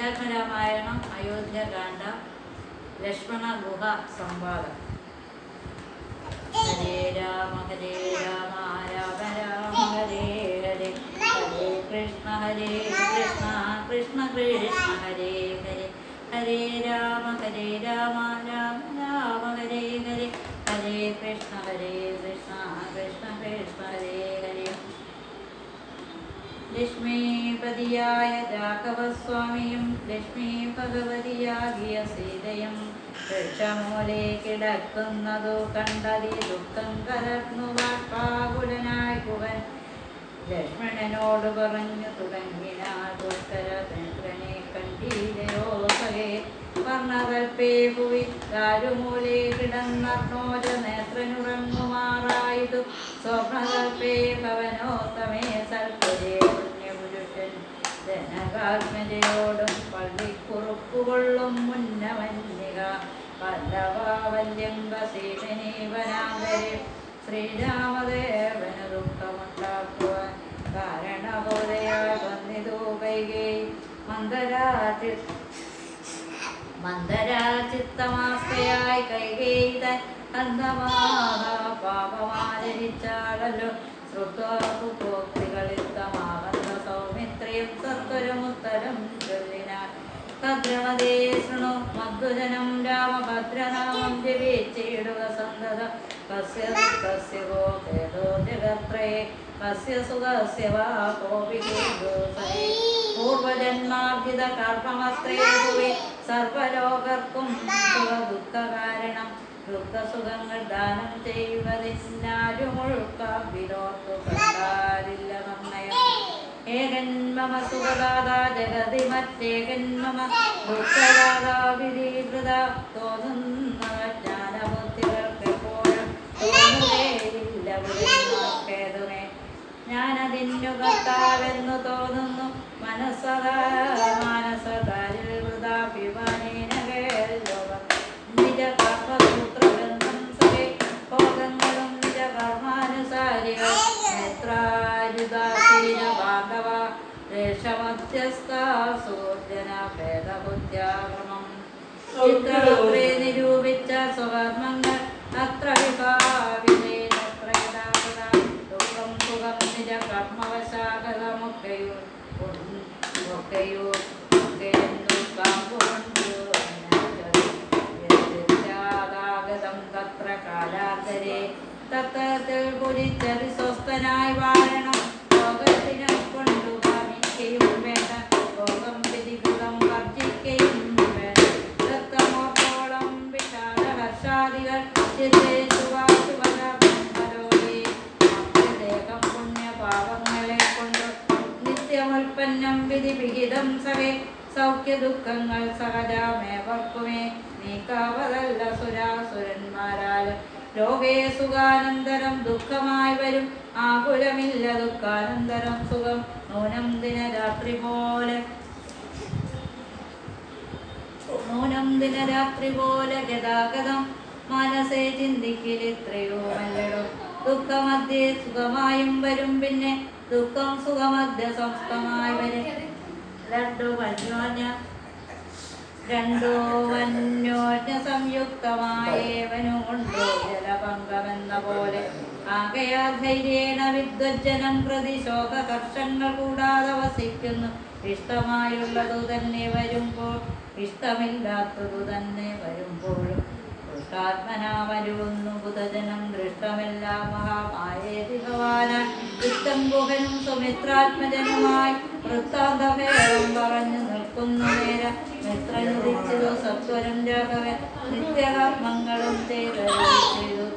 അധ്യാത്മരാമായണം അയോധ്യകാന്ഡ ലക്ഷ്മണ ഗുഹ സംവാദം. ഹരേ രാമ രാമ രാമ ഹരേ ഹരേ, ഹരേ കൃഷ്ണ കൃഷ്ണ കൃഷ്ണ ഹരേ ഹരേ, ഹരേ രാമ രാമ രാമ ഹരേ ഹരേ, ഹരേ കൃഷ്ണ കൃഷ്ണ കൃഷ്ണ ഹരേ ഹരേ. ലക്ഷ്മീപതിയായ രാഘവസ്വാമിയും ലക്ഷ്മി ഭഗവതിയാകിയ സീതയും വൃക്ഷമൂലെ കിടക്കുന്നതു കണ്ടതി ദുഃഖം കലർന്നു ബാഷ്പാകുലനായി കുവൻ ലക്ഷ്മണനോട് പറഞ്ഞു തുടങ്ങിനാൾ ദുഷ്ടരനെ കണ്ടീരയോ സഹേ, വർണ്ണകൽപ്പേ ഭുവി ദാരുമൂലെ കിടന്നർണോജ നേത്രനുറങ്ങുമാറായതു സ്വപ്നകൽപ്പേ ഭവനോത്തമേ സൽപുരേ പുണ്യപുരുഷൻ ജനകാത്മജയോടും പള്ളിക്കുറുപ്പുകൊള്ളും മുന്നമന്യക പല്ലവാവല്യംബ സീമനീവനാന്തരെ ശ്രീരാമദേവന് ദുഃഖമുണ്ടാക്കുവാൻ കാരണബോധയാൽ വന്നിതു കൈകേയി മന്ദരാചിത്തമാസ്തയായി കൈകേയി തൻ അന്ധമാക പാപമാചരിച്ചാളല്ലോ ശ്രുത്വാകുപോക്തികളിത്തമാകന്ന സൗമിത്രയും സത്വരമുത്തരം ചൊല്ലിനാൾ. ഭദ്രമതേ ശൃണു മധുജനം രാമഭദ്രനാമം ജപിച്ചിടുക സന്തതം, കസ്യ ദുഃഖസ്യ ഗോ ഖേദോ ജഗത്രയേ, കസ്യ സുഖസ്യ വാ കോപി ഖേദോസയേ. പൂർവജന്മാർജിത കർമ്മമത്രേ ഭുവി സർവലോകർക്കും സുഖ ദുഃഖ കാരണം, ദുഃഖസുഖങ്ങൾ ദാനം ചെയ്യുവതിനാരും ഒഴുക്കാം വിരോർത്തു കണ്ടാരില്ല നിർണയം. ഏകൻ മമ സുഖദാതാ ജഗതി മറ്റേകൻ മമ ദുഃഖദാതാ വിധികൃത തോന്നുന്ന ജ്ഞാനബുദ്ധികൾക്കെപ്പോഴും തോന്നുകയില്ല കേതുമേ. ഞാനതിന്നു കർത്താവെന്നു തോന്നുന്നു മാനസകാരിൽ വൃഥാഭിമാനേന കേലോകം. നിജ കർമ്മസൂത്രബന്ധം സഹേ ഭോഗങ്ങളും നിജ കർമാനുസാരികൾ നേത്രാരുദാസീന ബാന്ധവ രേഷമധ്യസ്ഥാ സൂർജന ഭേദബുദ്ധ്യാക്രമം. ചിത്രപത്രേ നിരൂപിച്ച സ്വകർമ്മങ്ങൾ അത്ര വിഭാവിനേത്ര യഥാകഥ ദുഃഖം സുഖം നിജ കർമ്മവശാകലമൊക്കെയോ തത്ര കാലാന്തരേ തത്തത്തിൽ കുരിച്ചതി സ്വസ്ഥനായി വാഴണം. ലോകത്തിനെ കൊണ്ടു ഭമിക്കയും വേണ്ട, ലോകം വിധികൃതം വർജിക്കയും വേണ്ട. ദത്തമോത്തോളം വിഷാദ ഹർഷാദികൾ ദേഹം പുണ്യപാപങ്ങളെ കൊണ്ട് നിത്യമുൽപ്പന്നം വിധി വിഹിതം സഹേ. സൗഖ്യ ദുഃഖങ്ങൾ സഹജമേവർക്കുമേ നീക്കാവതല്ല സുരാസുരന്മാരാലും. ലോകേ സുഖാനന്തരം ദുഃഖമായി വരും, ആകുലമില്ല ദുഃഖാനന്തരം സുഖം. നൂനം ദിനരാത്രി പോലെ ഗതാഗതം മനസ്സേ ചിന്തിക്കലിത്രയോ മല്ലടോ. ദുഃഖമധ്യേ സുഖമായും വരും, പിന്നെ ദുഃഖം സുഖമധ്യ സംസ്ഥമായി വരും. രണ്ടോ അന്യോന്യ സംയുക്തമായേവനുകൊണ്ടോ ജലഭംഗമെന്ന പോലെ. ആകയാൽ ധൈര്യേണ വിദ്വജ്ജനം പ്രതി ശോകകർഷങ്ങൾ കൂടാതെ വസിക്കുന്നു. ഇഷ്ടമായുള്ളതു തന്നെ വരുമ്പോൾ ഇഷ്ടമില്ലാത്തതു തന്നെ വരുമ്പോഴും ദുഷ്ടാത്മനാമരുവുന്നു ബുധജനം ദൃഷ്ടമെല്ലാം മഹാമായേതി ഭവാനാൻ. ഇഷ്ടം ഗുഹനും സുമിത്രാത്മജനുമായി വൃത്താന്തഭേദം പറഞ്ഞു നിൽക്കുന്നു നേരം. മിത്രനുദിച്ചതു സത്വരം രാഘവൻ നിത്യകർമ്മങ്ങളും ചെയ്തു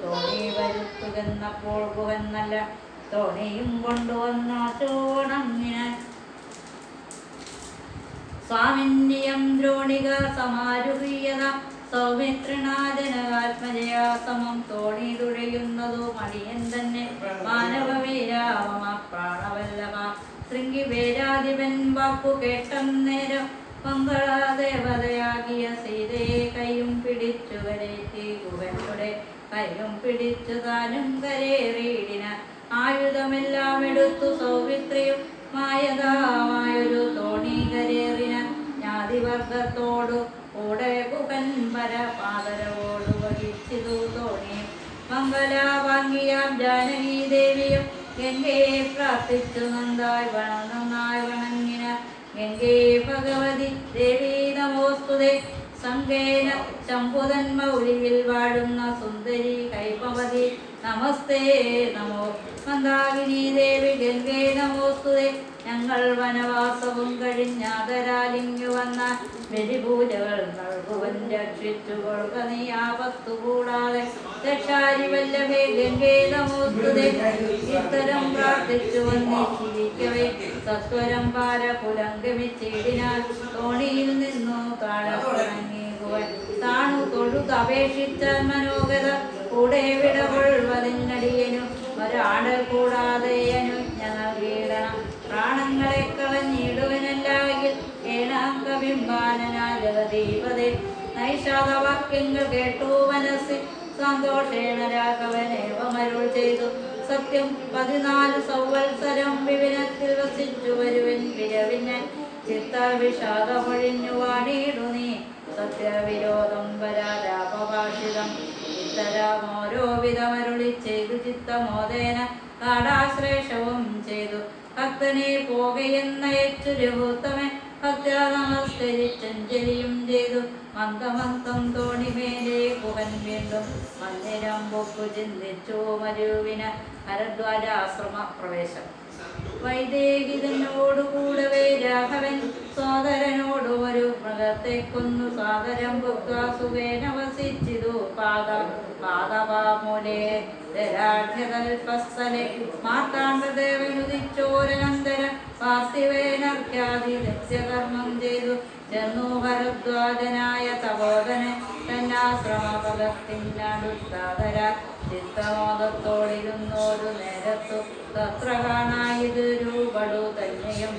തോണി വരുത്തുകെന്നപ്പോൾ ഗുഹൻ നല്ല തോണിയും കൊണ്ടുവന്ന ചോണങ്ങിനാൻ. സ്വാമിന്യം ദ്രോണിക സമാരുഹീയത സൗമിത്രണാജനകാത്മജയാ സമം. തോണി തുഴയുന്നതു മടിയൻ തന്നെ മാനവവീരാമ പ്രാണവല്ലഭ. ശൃംഗി വേരാധിപൻ വാക്കു കേട്ടന്നേരം മംഗളദേവതയാകിയ സീതയെ കൈയും പിടിച്ചു കരേറ്റി ഗുഹനുടെ കൈയും പിടിച്ചു താനും കരേറിയിടിന. ആയുധമെല്ലാം എടുത്തു സൗമിത്രിയും മായതാമായൊരു തോണി കരേറിന. അതിവർഗത്തോടു കൂടെ കുഹൻ പരപാതരവോടു വഹിച്ചിതു തോണി. മംഗലാവാങ്ങിയാം ജാനകി ദേവിയും ഗംഗയെ പ്രാർത്ഥിച്ചു നന്നായി വണങ്ങിന. ഗംഗേ ഭഗവതി ദേവി നമോസ്തുതേ. സംഗേന ശംഭുതൻ മൗലിയിൽ വാഴുന്ന സുന്ദരി കൈപവതി നമസ്തേ നമോ. മന്ദാകിനി ദേവി ഗംഗേ നമോസ്തുതേ. ഞങ്ങൾ വനവാസവും കഴിഞ്ഞാതരാലിങ്ങു വന്ന ബലിപൂജകൾ നൽകുവൻ രക്ഷിച്ചു കൊള്ളുക നീ ആപത്തു കൂടാതെ. ദക്ഷാരി വല്ലഭേ ഗംഗേ നമോസ്തുതേ. ഇത്തരം പ്രാർത്ഥിച്ചു വന്നിരിക്കവേ സത്വരം പാരപുലംഗമിച്ചിടിനാൽ തോണിയിൽ നിന്നു താഴത്തിറങ്ങിക്കുവൻ. താണു തൊഴുതപേക്ഷിച്ച മനോഗത കൂടെ വിടകൊള്ളുവതിനടിയനു ഒരാടൽ കൂടാതെ അനുജ്ഞ നൽകിയിടണം. പ്രാണങ്ങളെ കളഞ്ഞിടുവനല്ലായെങ്കിൽ ഏണാംഗബിംബാനനാ ജഗദീപതേ. നൈഷാദവാക്യങ്ങൾ കേട്ടു മനസ്സിൽ സന്തോഷേണ രാഘവനേവമരുൾ ചെയ്തു. സത്യം 14 സംവത്സരം വിപിനത്തിൽ വസിച്ചു വരുവൻ വിരവിനൻ. ചിത്തവിഷാദമൊഴിഞ്ഞു വാണിയിടു നീ സത്യവിരോധം വരാരാപഭാഷിതം. ഇത്തരമോരോ വിധമരുളി ചെയ്തു ചിത്തമോദേന കാടാശ്രേഷവും ചെയ്തു. ഭക്തനെ പോകയെന്നയച്ചു രഘുത്തമൻ ഭക്ത നമസ്കരിച്ചഞ്ജലിയും ചെയ്തു. മന്ദമന്ദം തോണിമേലെ കുഹൻ വീണ്ടും മന്ദിരം പൊക്കു ചിന്തിച്ചു മരുവിന. ഭരദ്വാജാശ്രമ പ്രവേശം. വൈദേഹിതനോടുകൂടവേ രാഘവൻ സോദരനോടു ഒരു മൃഗത്തെ കൊന്നു സാദരം ഭുക്വാസുവേന വസിച്ചിതു. പാദപാമൂലേ ദരാഢ്യതൽപസ്ഥലെ മാർത്താണ്ഡദേവനുദിച്ചോരനന്തരം പാർത്ഥിവേനർഘ്യാദി നിത്യകർമ്മം ചെയ്തു. ചെന്നു ഭരദ്വാജനായ തപോധനൻ തന്നാശ്രമപദത്തിനടുത്താതര ചിത്തമോദത്തോടിരുന്നോരു നേരത്തു തത്ര കാണായിതു രൂപടു തന്നെയും.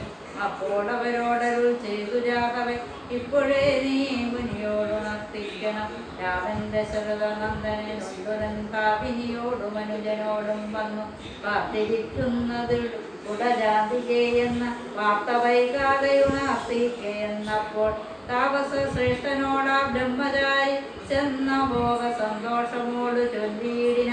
അപ്പോൾ അവരോടരുൾ ചെയ്തു രാഘവൻ ഇപ്പോഴേ നീ മുനിയോടുണർത്തിക്കണം. രാമൻ ദശരഥനന്ദനനുണ്ടൻ ഭാവിനിയോടും അനുജനോടും വന്നു കാത്തിരിക്കുന്നത് ഉടജാതികയെന്ന വാർത്ത വൈകാതെയുണർത്തിക്കയെന്നപ്പോൾ താപസ ശ്രേഷ്ഠനോടാ ബ്രഹ്മചാരി ചെന്ന ഭോഗ സന്തോഷമോട് ചൊല്ലിയിടിന.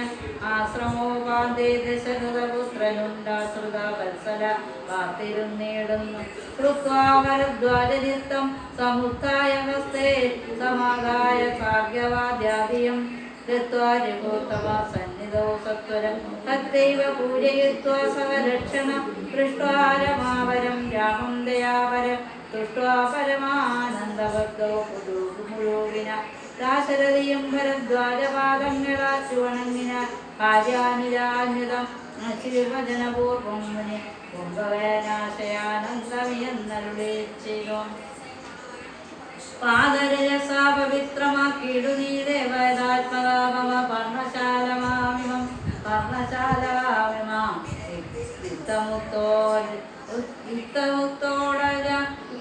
ആശ്രമോപാന്തേ ദശരഥപുത്രനുണ്ടാശ്രിത വത്സല കാത്തിരുന്നിടുന്നു. കൃത്വാ ഭരദ്വാജനിത്തം സമുത്ഥായ ഹസ്തേ സമാദായ ഭാഗ്യവാദ്യാദിയം ഗത്വാ രഘുത്തമ സന്നിധൗ സത്വരം തത്തൈവ പൂജയിത്വാ സകലക്ഷണം ദൃഷ്ട്വാ രമാവരം രാമം ദയാവരം ദൃഷ്ട്വാ പരമാനന്ദഭക്തോ മുഴുവിന. ദാശരഥിയും ഭരദ്വാജപാദങ്ങളാച്ചു വണങ്ങിന. കാര്യാനുരാന്വിതം ശിവജനപൂർവം മുനി കുംഭവേനാശയാനന്ദമിയെന്നരുളി ചെയ്തു. പാദരജസാപവിത്രമാക്കിയിടു നീ ദേവതാത്മകാമമ പർണശാലമാമിമം പർണശാലാമിമാം.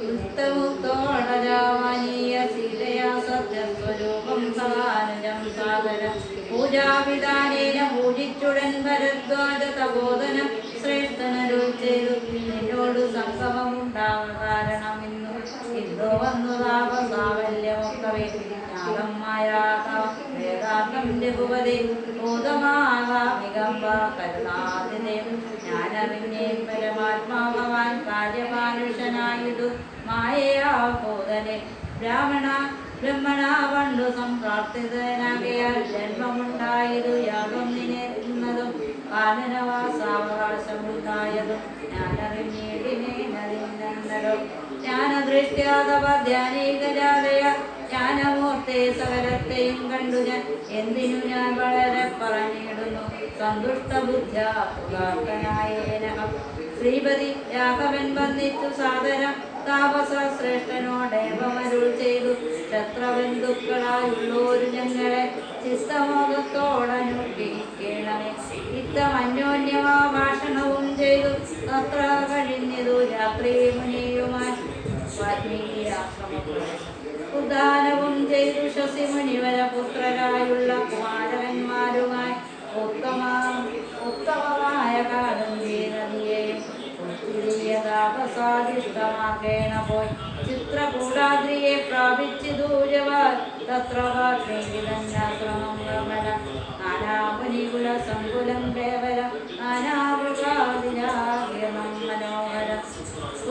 യുക്തമുക്തോടജാമനീയ സീതയാ സത്യസ്വരൂപം സദാനുജം സാദരം. പൂജാവിധാനേന പൂജിച്ചുടൻ ഭരദ്വാജ തപോധനം ശ്രേഷ്ഠനരുൾ ചെയ്തു. നിന്നോട് സംഗമമുണ്ടാക കാരണം ഇന്നു വന്നു താപസാവല്യമൊക്കവേ ജ്ഞാനം മായാതാം വേദാന്തം രഘുപതി ഭൂതമാകാമികമ്പ കരുണാതിദേവ. ഞാനറിഞ്ഞേ പരമാത്മാഭവാൻ കാര്യപാനുഷനായിതു മായയാ ഭൂതനെ. ബ്രഹ്മണ പണ്ടു സംപ്രാപ്തിതനാകയാൽ ജന്മമുണ്ടായതു യാതൊന്നിനെന്നതും കാനനവാസാവകാശമുണ്ടായതും ഞാനറിഞ്ഞേടിനേനറിഞ്ഞോ. ജ്ഞാനദൃഷ്ട്യാതപധ്യാനീകജാതയ ജ്ഞാനമൂർത്തെ സകലത്തെയും കണ്ടു ഞാൻ എന്തിനു ഞാൻ വളരെ പറഞ്ഞിടുന്നു. സന്തുഷ്ടബുദ്ധ്യാനായേനഹം. ശ്രീപതി രാഘവൻ വന്നിച്ചു സാദരം താപസ ശ്രേഷ്ഠനോടേവമരുൾ ചെയ്തു. ശത്രബന്ധുക്കളായുള്ളോരു ഞങ്ങളെ ചിത്തമോദത്തോടനുഗ്രഹിക്കണമേ. ഇത്തമന്യോന്യമാ ഭാഷണവും ചെയ്തു തത്ര കഴിഞ്ഞതു രാത്രി മുനിയുമായി വാൽമീകിയാശ്രമപ്രവേശം. ഉദാനവും ചെയ്തു ശശിമുനിവര പുത്രരായുള്ള കുമാരന്മാരുമായി ഉത്തമമായ കാലം നദിയെയും താപസാധിഷ്ഠമാക്കേണ പോയി ചിത്രകൂടാദ്രിയെ പ്രാപിച്ചു ദൂരവാൻ തത്ര വാർത്തേകിതന്നാശ്രമം കമല നാനാമുനികുല സങ്കുലം കേവല നാനാമൃഗാദിരാഗണം മനോഹര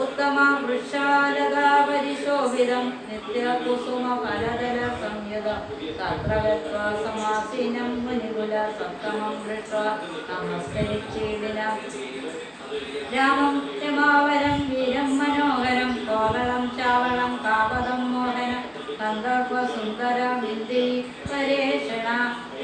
ഉത്തമ വൃക്ഷാലതാ പരിശോഭിതം നിത്യകുസുമ ഫലതര സംയുതം തത്ര ഗത്വാ സമാസീനം മുനികുല സപ്തമം ദൃഷ്ട്വാ നമസ്കരിച്ചിടിനം രാമം രമാവരം വീരം മനോഹരം കോവളം ചാവളം കാവതം മോഹനം കന്ദർവസുന്ദരം ഇന്ദി പരേഷണ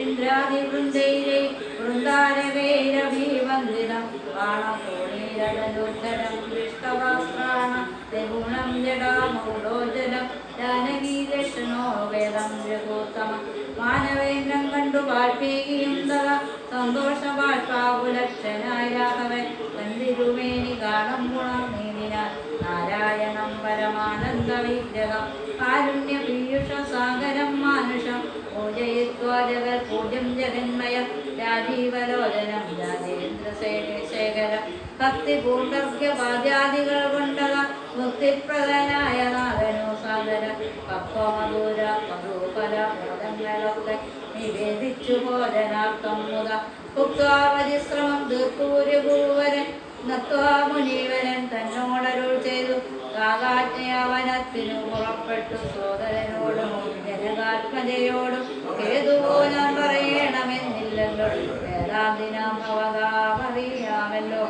ഇന്ദ്രാദിവൃന്ദൈരൈ വൃന്ദാരകൈരഭിവന്ദിതം ബാണകോണീരടലോചനം ദൃഷ്ടവസ്ത്രാണ ത്രിഗുണം ജടാമൗലോചനം ജാനകീദർശനോ വേദം രഘുത്തമ മാനവേന്ദ്രം കണ്ടു വാൽമീകിയും തക സന്തോഷവാൽപാകുലക്ഷനായ രാഘവൻ വന്ദിരുമേനി ഗാഠം ഗുണമേനിനാൽ നാരായണം പരമാനന്ദ വിഗ്രഹം കാരുണ്യ പീയൂഷ സാഗരം മാനുഷം പൂജയിത്വാ ജഗൽ പൂജ്യം ജഗന്മയം രാജീവലോചനം രാജേന്ദ്രശേഖരം ഭക്തി പൂണ്ടർഘ്യപാദ്യാദികൾ കൊണ്ടത മുക്തിപ്രദനായ നാഥനോ സാദര കപ്പമധുര മധുഫല മോദങ്ങളൊക്കെ നിവേദിച്ചു ഭോജനാർത്ഥം മുത ഭുക്വാ പരിശ്രമം തീർക്കൂര്യഭൂവരൻ നത്വാ മുനീവരൻ തന്നോടരുൾ ചെയ്തു കാകാജ്ഞയാവനത്തിനു പുറപ്പെട്ടു സോദരനോടും ജനകാത്മജയോടും ഏതുപോ ഞാൻ പറയണമെന്നില്ലല്ലോ വേദാന്തിനാം ഭവകാമറിയാമല്ലോ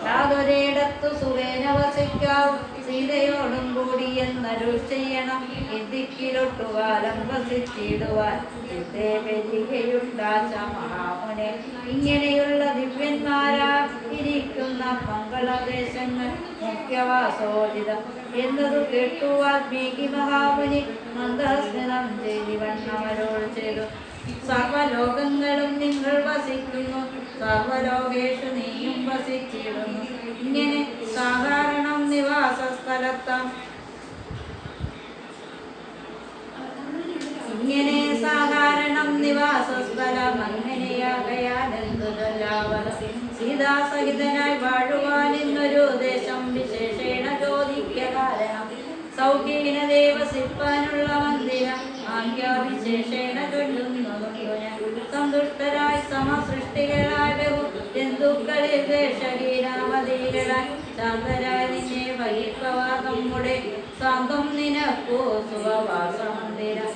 യാതൊരിടത്തു സുഖേന വസിക്കാവും സീതയോടും കൂടി എന്നരുൾ ചെയ്യണം ഇതിക്കിലൊട്ടുകാലം വസിച്ചിടുവാൻ പെരികയുണ്ടാച്ച മഹാമുനെ ഇങ്ങനെയുള്ള ദിവ്യന്മാരാ ഇരിക്കുന്ന മംഗളദേശങ്ങൾ മുഖ്യവാസോചിതം എന്നതു കേട്ടു വാൽമീകി മഹാമുനി മന്ദസ്മിതം ചെയ്തിവണ്ണവരോട് ചെയ്തു സർവലോകങ്ങളും നിങ്ങൾ വസിക്കുന്നു സർവലോകേഷു നീയും വസിച്ചിടുന്നു ഇങ്ങനെ സാധാരണം നിവാസ സ്ഥലത്താം ഇങ്ങനെ സാധാരണം നിവാസ സ്ഥലം അങ്ങനെയാകയാലെന്തുചൊല്ലാവത് സീതാസഹിതനായി വാഴുവാൻ എന്നൊരു ദേശം വിശേഷേണ ചോദിക്ക കാരണം സൗഖ്യേന ദേവസിപ്പാനുള്ള മന്ദിരം ആംഗ്യാവിശേഷേണ ചൊല്ലുന്നതുണ്ടു ഞാൻ സന്തുഷ്ടരായി സമസൃഷ്ടികളായ ബഹു ജന്തുക്കളിൽ ദേശഹീനാമതികളായി ശാന്തരായി നിന്നെ വഹിപ്പവാ നമ്മുടെ സാന്തം നിനക്കോ സുഖവാസമന്ദിരം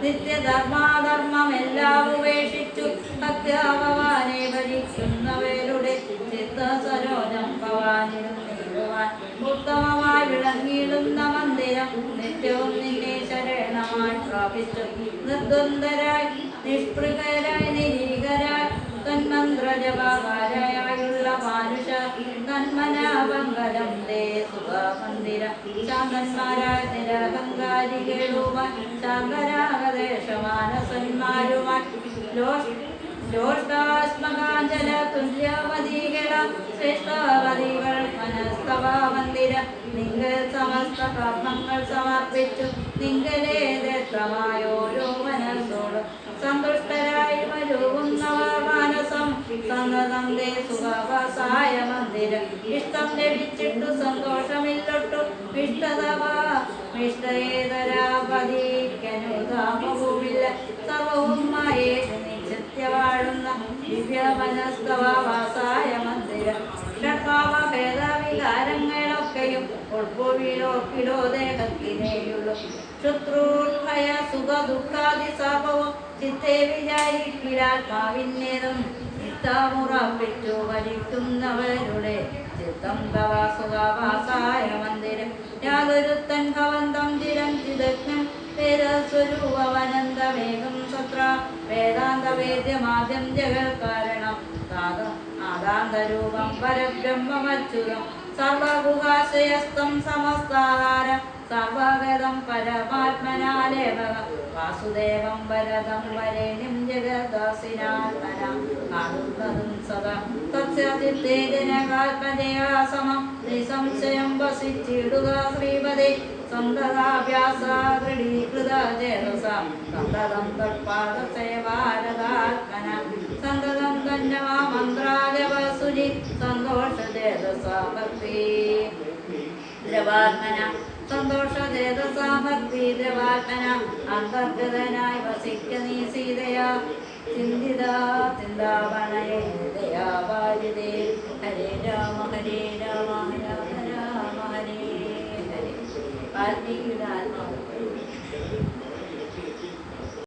നിത്യധർമാധർമ്മമെല്ലാം ഉപേക്ഷിച്ചു ഭക്താഭവാനെ ഭരിക്കുന്നവരുടെ ചിത്തസരോജം ഭവാനിലും നേടുവാൻ ഉത്തമമായി വിളങ്ങിയിടുന്ന മന്ദിരം നിത്യവും നിന്നെ ശരണമായി പ്രാപിച്ചു നിർദ്വന്ദ്വരായി നിഷ്പൃകരായി നിരീകരായി തന്മന്ത്രജപാകാരായുള്ള മാനുഷ നന്മനാഭങ്കരം ദേ സുഖമന്ദിര ശാന്തന്മാരായ നിരഹങ്കാരികളുമായി ശാന്തരാഗദേശമാനസന്മാരുമായി ലോഷ്ടാസ്മകാഞ്ചല തുല്യവതികള ശ്രേഷ്ഠവതികൾ മനസ്തവ മന്ദിര നിങ്ങൾ സമസ്ത കർമ്മങ്ങൾ സമർപ്പിച്ചു നിങ്ങളെ ദത്തമായോരോ മനസ്സോടും സന്തുഷ്ടരായി വരുന്നവർ മാനസം സന്നദ്ധേ സുഖവാസായ മന്ദിരം ഇഷ്ടം ലഭിച്ചിട്ടു സന്തോഷമില്ലൊട്ടു ഇഷ്ടതവാഷ്ടേതരാപതിക്കനുതാമവുമില്ല സർവവും മായേഷു നിശ്ചിത്യ വാഴുന്ന ദിവ്യമനസ്തവാസായ മന്ദിരം ഷഡ്ഭാവഭേദവികാരങ്ങളൊക്കെയും ഉൾപ്പുവിലോക്കിലോ ദേഹത്തിനേയുള്ളൂ ശത്രുഭയ സുഖ ദുഃഖാദി സർവവും ചിത്തെ വിചാരിക്കിലാത്മാവിന്നേതും ചിത്തമുറപ്പിച്ചു ഭരിക്കുന്നവരുടെ ചിത്തം തവ സുഖവാസായ മന്ദിരം യാതൊരുത്തൻ ഭവന്തം ചിരം ചിദഗ്നം വേദസ്വരൂപവനന്തമേകം സത്ര വേദാന്തവേദ്യമാദ്യം ജഗൽക്കാരണം ആദാന്തരൂപം പരബ്രഹ്മമച്യുതം സർവഗുഹാശയസ്തം സമസ്താഹാരം സർവഗതം പരമാത്മനാലേവകം വാസുദേവം വരദം വരേണ്യം ജഗദാസിനാത്മനാം കാണുന്നതും സദാ തത്സചിത്തേ ജനകാത്മജയാ സമം നിസംശയം വസിച്ചിടുക ശ്രീപദേ സന്തതാഭ്യാസൃഢീകൃത ചേതസാം സന്തതം തത്പാദസേവാരതാത്മന സന്തതം തന്നവാ മന്ത്രാജപസുചി സന്തോഷ ചേതസാ ഭക്തി ദ്രവാത്മന സന്തോഷചേതസാമർപ്പീതവാത്മന അന്തർഗതനായി വസിക്ക നീ സീതയാ ചിന്തിത ചിന്താവണയേ ദയാപാരിതേ ഹരേ രാമ രാമ രാമ ഹരേ ഹരേ. വാൽമീകിയുടെ ആത്മാവ്